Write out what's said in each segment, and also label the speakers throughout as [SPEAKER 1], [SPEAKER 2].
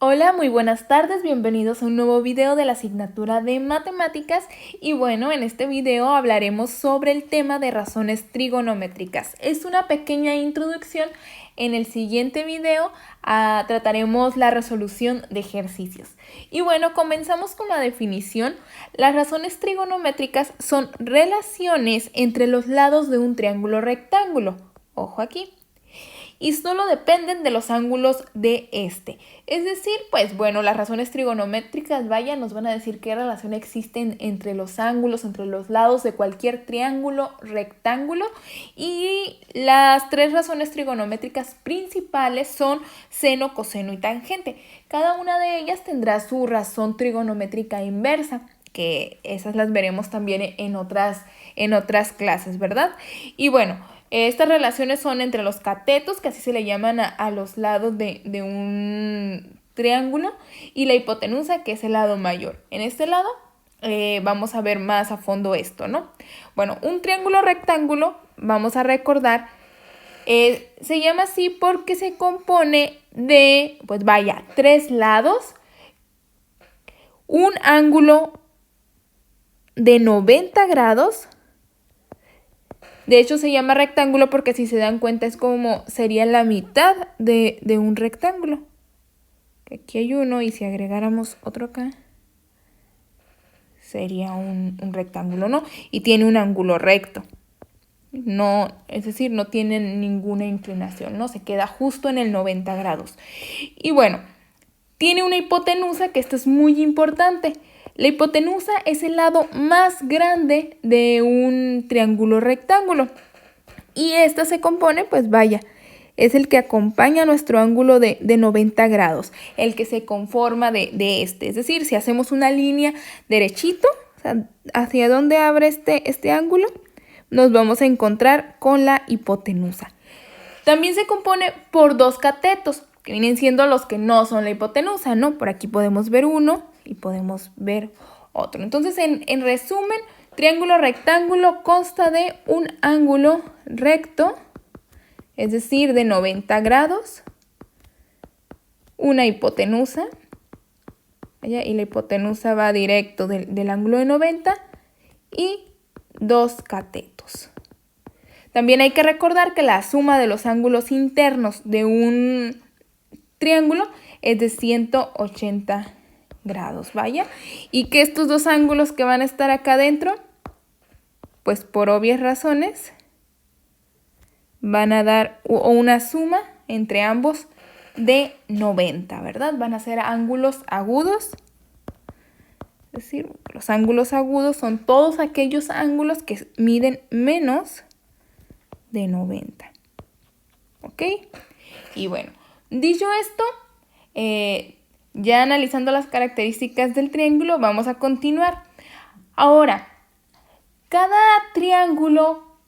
[SPEAKER 1] Hola, muy buenas tardes, bienvenidos a un nuevo video de la asignatura de matemáticas y bueno, en este video hablaremos sobre el tema de razones trigonométricas. Es una pequeña introducción. En el siguiente video trataremos la resolución de ejercicios. Y bueno, comenzamos con la definición. Las razones trigonométricas son relaciones entre los lados de un triángulo rectángulo. Ojo aquí. Y solo dependen de los ángulos de este. Es decir, pues bueno, las razones trigonométricas, nos van a decir qué relación existe entre los ángulos, entre los lados de cualquier triángulo, rectángulo. Y las tres razones trigonométricas principales son seno, coseno y tangente. Cada una de ellas tendrá su razón trigonométrica inversa, que esas las veremos también en otras clases, ¿verdad? Y bueno, estas relaciones son entre los catetos, que así se le llaman a los lados de un triángulo, y la hipotenusa, que es el lado mayor. En este lado vamos a ver más a fondo esto, ¿no? Bueno, un triángulo rectángulo, vamos a recordar, se llama así porque se compone de, tres lados, un ángulo de 90 grados. De hecho, se llama rectángulo porque si se dan cuenta es como sería la mitad de un rectángulo. Aquí hay uno y si agregáramos otro acá, sería un rectángulo, ¿no? Y tiene un ángulo recto. No, es decir, no tiene ninguna inclinación, ¿no? Se queda justo en el 90 grados. Y bueno, tiene una hipotenusa, que esto es muy importante. La hipotenusa es el lado más grande de un triángulo rectángulo. Y esta se compone, es el que acompaña nuestro ángulo de 90 grados, el que se conforma de este. Es decir, si hacemos una línea derechito, o sea, hacia donde abre este ángulo, nos vamos a encontrar con la hipotenusa. También se compone por dos catetos, que vienen siendo los que no son la hipotenusa, ¿no? Por aquí podemos ver uno y podemos ver otro. Entonces, en resumen, triángulo rectángulo consta de un ángulo recto, es decir, de 90 grados, una hipotenusa, y la hipotenusa va directo del ángulo de 90, y dos catetos. También hay que recordar que la suma de los ángulos internos de un triángulo es de 180 grados, y que estos dos ángulos que van a estar acá adentro, pues por obvias razones, van a dar una suma entre ambos de 90, ¿verdad? Van a ser ángulos agudos. Es decir, los ángulos agudos son todos aquellos ángulos que miden menos de 90. ¿Ok? Y bueno, dicho esto, ya analizando las características del triángulo, vamos a continuar. Ahora, cada triángulo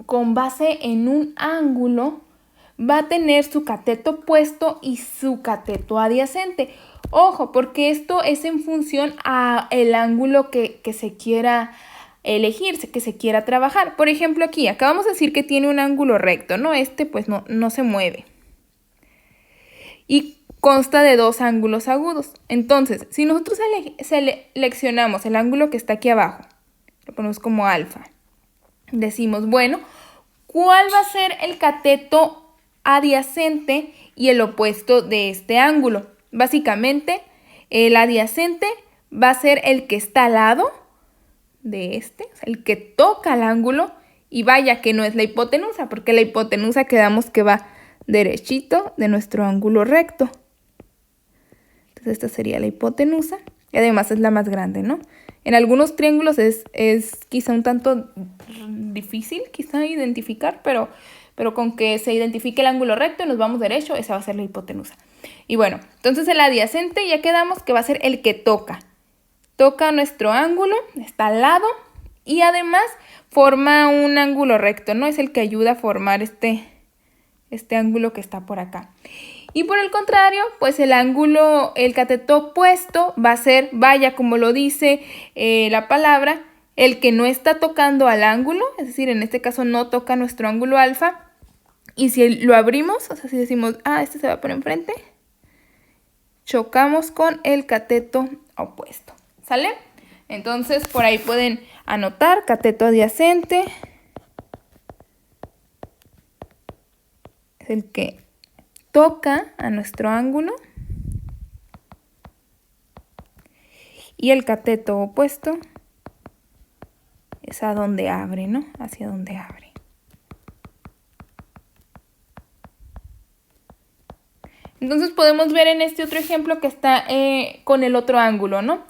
[SPEAKER 1] con base en un ángulo va a tener su cateto opuesto y su cateto adyacente. Ojo, porque esto es en función al ángulo que se quiera elegir, que se quiera trabajar. Por ejemplo, aquí acabamos de decir que tiene un ángulo recto, ¿no? Este pues no se mueve. Y consta de dos ángulos agudos. Entonces, si nosotros seleccionamos el ángulo que está aquí abajo, lo ponemos como alfa, decimos, bueno, ¿cuál va a ser el cateto adyacente y el opuesto de este ángulo? Básicamente, el adyacente va a ser el que está al lado de este, el que toca el ángulo, y vaya que no es la hipotenusa, porque la hipotenusa quedamos que va derechito de nuestro ángulo recto. Entonces esta sería la hipotenusa, y además es la más grande, ¿no? En algunos triángulos es quizá un tanto difícil identificar, pero con que se identifique el ángulo recto y nos vamos derecho, esa va a ser la hipotenusa. Y bueno, entonces el adyacente ya quedamos que va a ser el que toca. Toca nuestro ángulo, está al lado y además forma un ángulo recto, ¿no? Es el que ayuda a formar este ángulo que está por acá. Y por el contrario, pues el cateto opuesto va a ser, como lo dice la palabra, el que no está tocando al ángulo, es decir, en este caso no toca nuestro ángulo alfa. Y si lo abrimos, o sea, si decimos, este se va por enfrente, chocamos con el cateto opuesto. ¿Sale? Entonces por ahí pueden anotar cateto adyacente. Es el que toca a nuestro ángulo. Y el cateto opuesto es a donde abre, ¿no? Hacia donde abre. Entonces podemos ver en este otro ejemplo que está con el otro ángulo, ¿no?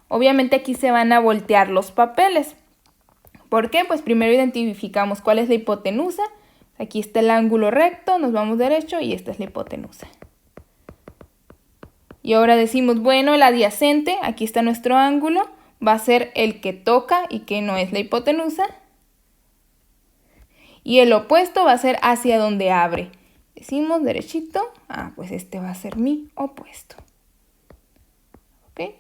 [SPEAKER 1] Obviamente aquí se van a voltear los papeles. ¿Por qué? Pues primero identificamos cuál es la hipotenusa. Aquí está el ángulo recto, nos vamos derecho y esta es la hipotenusa. Y ahora decimos, bueno, el adyacente, aquí está nuestro ángulo, va a ser el que toca y que no es la hipotenusa. Y el opuesto va a ser hacia donde abre. Decimos derechito, pues este va a ser mi opuesto. ¿Ok?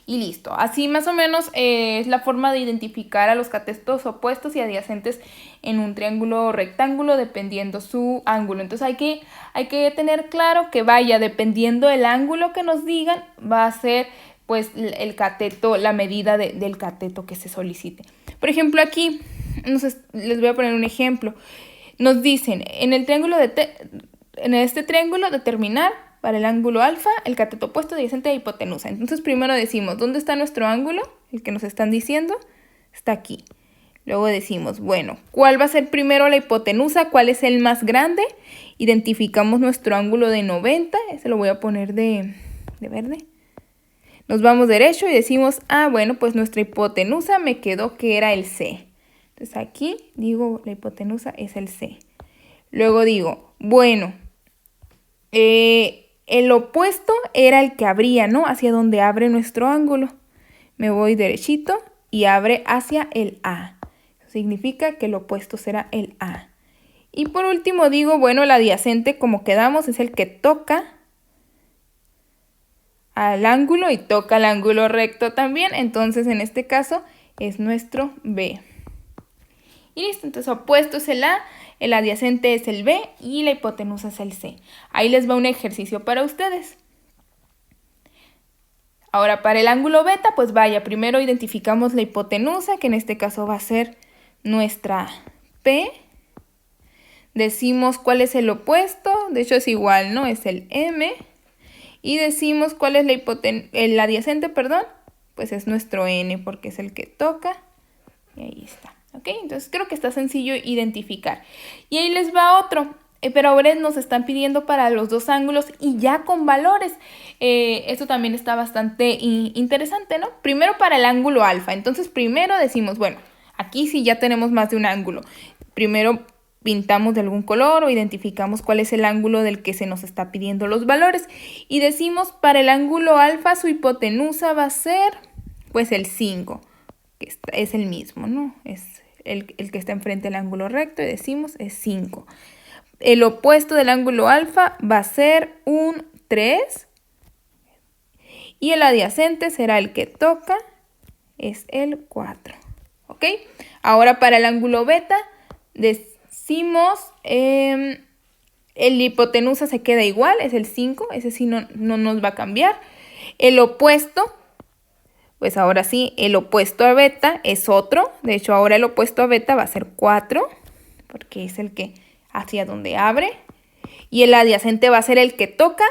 [SPEAKER 1] Y listo. Así más o menos es la forma de identificar a los catetos opuestos y adyacentes en un triángulo o rectángulo dependiendo su ángulo. Entonces hay que tener claro que vaya, dependiendo del ángulo que nos digan, va a ser pues el cateto, la medida del cateto que se solicite. Por ejemplo, aquí les voy a poner un ejemplo. Nos dicen, en este triángulo determinar para el ángulo alfa, el cateto opuesto adyacente a la hipotenusa. Entonces primero decimos, ¿dónde está nuestro ángulo? El que nos están diciendo está aquí. Luego decimos, bueno, ¿cuál va a ser primero la hipotenusa? ¿Cuál es el más grande? Identificamos nuestro ángulo de 90. Ese lo voy a poner de verde. Nos vamos derecho y decimos, bueno, pues nuestra hipotenusa me quedó que era el C. Entonces aquí digo, la hipotenusa es el C. Luego digo, bueno, el opuesto era el que abría, ¿no? Hacia donde abre nuestro ángulo. Me voy derechito y abre hacia el A. Eso significa que el opuesto será el A. Y por último digo, bueno, el adyacente, como quedamos, es el que toca al ángulo y toca al ángulo recto también. Entonces, en este caso, es nuestro B. Y listo, entonces opuesto es el A, el adyacente es el B y la hipotenusa es el C. Ahí les va un ejercicio para ustedes. Ahora, para el ángulo beta, pues vaya, primero identificamos la hipotenusa, que en este caso va a ser nuestra P. Decimos cuál es el opuesto, de hecho es igual, ¿no? Es el M. Y decimos cuál es el adyacente, perdón, pues es nuestro N, porque es el que toca. Y ahí está. ¿Ok? Entonces creo que está sencillo identificar. Y ahí les va otro. Pero ahora nos están pidiendo para los dos ángulos y ya con valores. Esto también está bastante interesante, ¿no? Primero para el ángulo alfa. Entonces primero decimos, bueno, aquí sí ya tenemos más de un ángulo. Primero pintamos de algún color o identificamos cuál es el ángulo del que se nos está pidiendo los valores. Y decimos para el ángulo alfa su hipotenusa va a ser pues el 5. Que es el mismo, ¿no? Es el que está enfrente del ángulo recto y decimos es 5. El opuesto del ángulo alfa va a ser un 3. Y el adyacente será el que toca, es el 4. ¿Ok? Ahora para el ángulo beta decimos, el hipotenusa se queda igual, es el 5. Ese sí no nos va a cambiar. El opuesto, pues ahora sí, el opuesto a beta es otro. De hecho, ahora el opuesto a beta va a ser 4, porque es el que hacia donde abre. Y el adyacente va a ser el que toca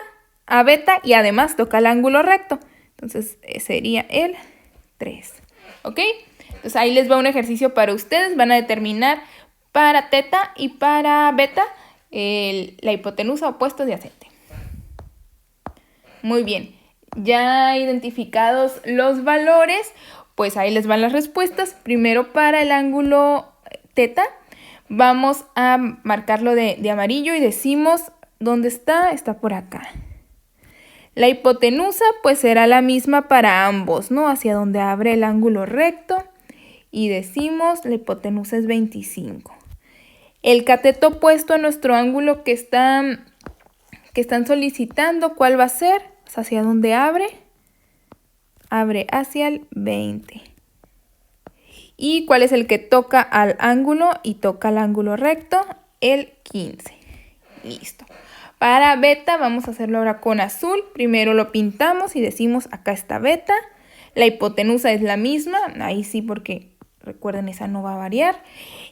[SPEAKER 1] a beta y además toca el ángulo recto. Entonces sería el 3. ¿Ok? Entonces ahí les va un ejercicio para ustedes. Van a determinar para teta y para beta la hipotenusa opuesto adyacente. Muy bien. Ya identificados los valores, pues ahí les van las respuestas. Primero para el ángulo teta, vamos a marcarlo de amarillo y decimos, ¿dónde está? Está por acá. La hipotenusa pues será la misma para ambos, ¿no? Hacia donde abre el ángulo recto y decimos, la hipotenusa es 25. El cateto opuesto a nuestro ángulo que están solicitando, ¿cuál va a ser? ¿Hacia dónde abre? Abre hacia el 20. ¿Y cuál es el que toca al ángulo y toca al ángulo recto? El 15. Listo. Para beta vamos a hacerlo ahora con azul. Primero lo pintamos y decimos acá está beta. La hipotenusa es la misma, ahí sí porque recuerden esa no va a variar.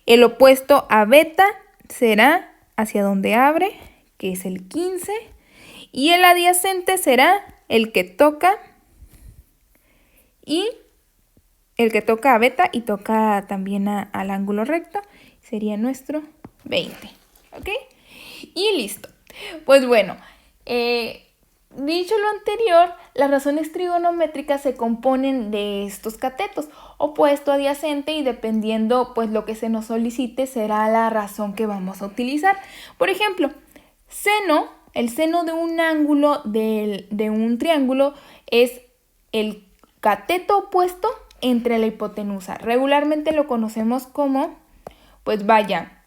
[SPEAKER 1] El opuesto a beta será hacia donde abre, que es el 15. Y el adyacente será el que toca a beta y toca también al ángulo recto. Sería nuestro 20. ¿Ok? Y listo. Pues bueno, dicho lo anterior, las razones trigonométricas se componen de estos catetos, opuesto, adyacente, y dependiendo pues lo que se nos solicite será la razón que vamos a utilizar. Por ejemplo, seno, el seno de un ángulo de un triángulo es el cateto opuesto entre la hipotenusa. Regularmente lo conocemos como, pues vaya,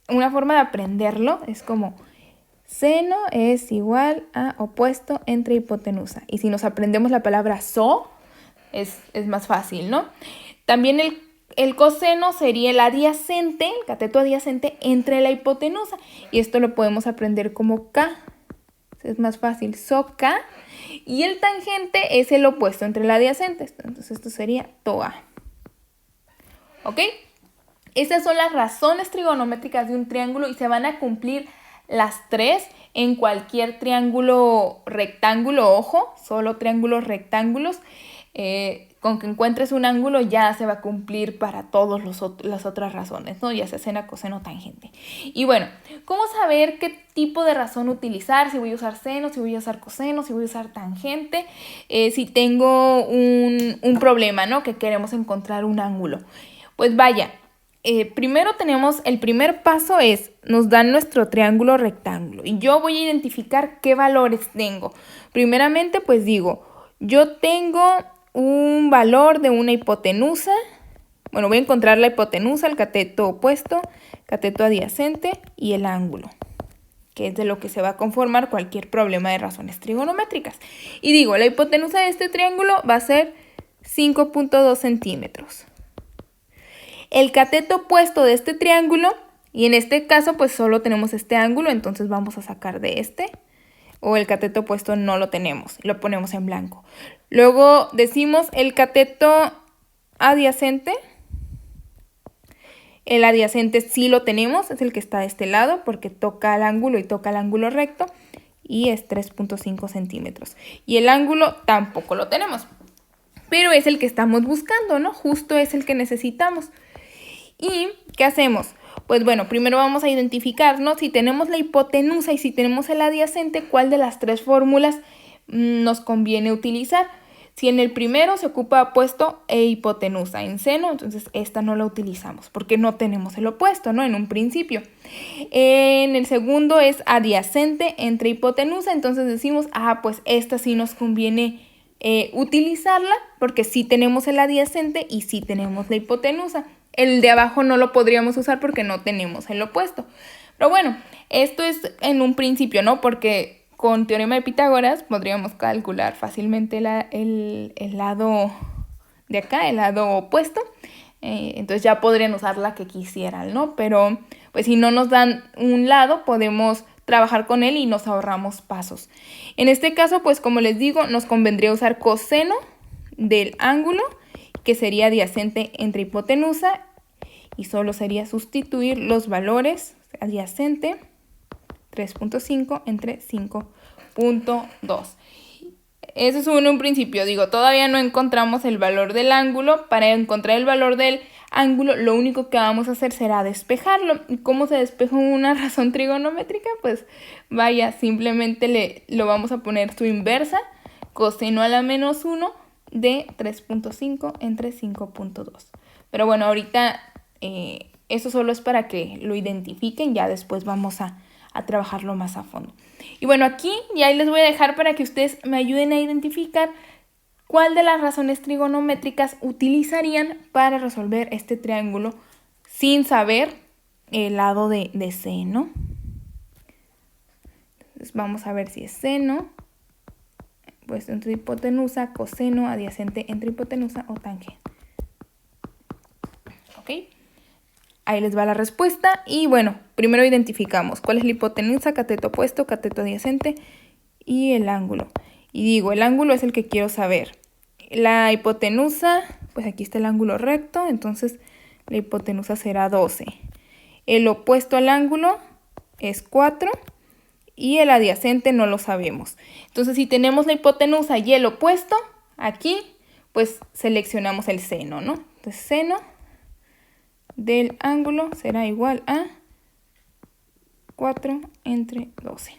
[SPEAKER 1] una forma de aprenderlo es como seno es igual a opuesto entre hipotenusa. Y si nos aprendemos la palabra es más fácil, ¿no? También el coseno sería el adyacente, el cateto adyacente entre la hipotenusa. Y esto lo podemos aprender como K. Es más fácil, SOK. Y el tangente es el opuesto entre el adyacente. Entonces esto sería TOA. ¿Ok? Estas son las razones trigonométricas de un triángulo y se van a cumplir las tres en cualquier triángulo rectángulo. Ojo, solo triángulos rectángulos. Con que encuentres un ángulo ya se va a cumplir para todas las otras razones, ¿no? Ya sea seno, coseno, tangente. Y bueno, ¿cómo saber qué tipo de razón utilizar? Si voy a usar seno, si voy a usar coseno, si voy a usar tangente, si tengo un problema, ¿no? Que queremos encontrar un ángulo. Pues vaya, primero tenemos, el primer paso es, nos dan nuestro triángulo rectángulo y yo voy a identificar qué valores tengo. Primeramente, pues digo, yo tengo un valor de una hipotenusa. Bueno, voy a encontrar la hipotenusa, el cateto opuesto, cateto adyacente y el ángulo, que es de lo que se va a conformar cualquier problema de razones trigonométricas. Y digo, la hipotenusa de este triángulo va a ser 5.2 centímetros. El cateto opuesto de este triángulo, y en este caso pues solo tenemos este ángulo, entonces vamos a sacar de este. O el cateto opuesto no lo tenemos, lo ponemos en blanco. Luego decimos el cateto adyacente. El adyacente sí lo tenemos, es el que está de este lado porque toca al ángulo y toca al ángulo recto y es 3.5 centímetros. Y el ángulo tampoco lo tenemos, pero es el que estamos buscando, ¿no? Justo es el que necesitamos. ¿Y qué hacemos? Pues bueno, primero vamos a identificar, ¿no? Si tenemos la hipotenusa y si tenemos el adyacente, ¿cuál de las tres fórmulas nos conviene utilizar? Si en el primero se ocupa opuesto e hipotenusa en seno, entonces esta no la utilizamos porque no tenemos el opuesto, ¿no? En un principio. En el segundo es adyacente entre hipotenusa, entonces decimos, pues esta sí nos conviene utilizarla porque sí tenemos el adyacente y sí tenemos la hipotenusa. El de abajo no lo podríamos usar porque no tenemos el opuesto. Pero bueno, esto es en un principio, ¿no? Porque con teorema de Pitágoras podríamos calcular fácilmente el lado de acá, el lado opuesto. Entonces ya podrían usar la que quisieran, ¿no? Pero pues si no nos dan un lado, podemos trabajar con él y nos ahorramos pasos. En este caso, pues como les digo, nos convendría usar coseno del ángulo, que sería adyacente entre hipotenusa, y solo sería sustituir los valores adyacente 3.5 entre 5.2. Eso es un principio, digo, todavía no encontramos el valor del ángulo. Para encontrar el valor del ángulo, lo único que vamos a hacer será despejarlo. ¿Y cómo se despeja una razón trigonométrica? Pues vaya, simplemente lo vamos a poner su inversa, coseno a la menos 1 de 3.5 entre 5.2. Pero bueno, ahorita eso solo es para que lo identifiquen, ya después vamos a trabajarlo más a fondo. Y bueno, aquí ya les voy a dejar para que ustedes me ayuden a identificar cuál de las razones trigonométricas utilizarían para resolver este triángulo sin saber el lado de seno. Entonces vamos a ver si es seno, pues entre hipotenusa, coseno, adyacente entre hipotenusa o tangente. ¿Ok? ahí les va la respuesta. Y bueno, primero identificamos cuál es la hipotenusa, cateto opuesto, cateto adyacente y el ángulo. Y digo, el ángulo es el que quiero saber. La hipotenusa, pues aquí está el ángulo recto, entonces la hipotenusa será 12. El opuesto al ángulo es 4 y el adyacente no lo sabemos. Entonces, si tenemos la hipotenusa y el opuesto, aquí pues seleccionamos el seno, ¿no? Entonces, seno del ángulo será igual a 4 entre 12.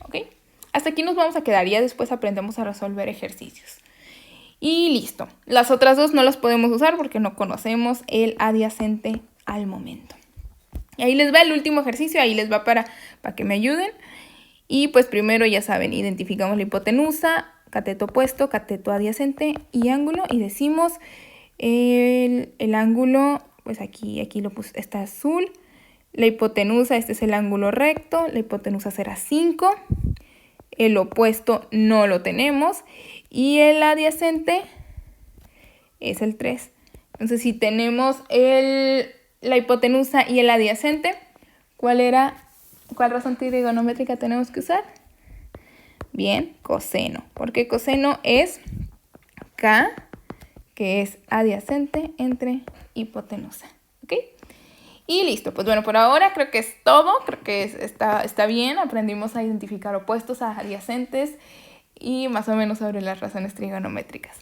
[SPEAKER 1] ¿Ok? Hasta aquí nos vamos a quedar, ya después aprendemos a resolver ejercicios. Y listo. Las otras dos no las podemos usar porque no conocemos el adyacente al momento. Y ahí les va el último ejercicio, ahí les va para que me ayuden. Y pues primero ya saben, identificamos la hipotenusa, cateto opuesto, cateto adyacente y ángulo. Y decimos el ángulo, pues aquí lo puse, está azul. La hipotenusa, este es el ángulo recto, la hipotenusa será 5. El opuesto no lo tenemos. Y el adyacente es el 3. Entonces, si tenemos la hipotenusa y el adyacente, ¿cuál razón trigonométrica tenemos que usar? Bien, coseno. Porque coseno es K, que es adyacente entre hipotenusa. ¿Ok? Y listo. Pues bueno, por ahora creo que es todo. Creo que está bien. Aprendimos a identificar opuestos, a adyacentes y más o menos sobre las razones trigonométricas.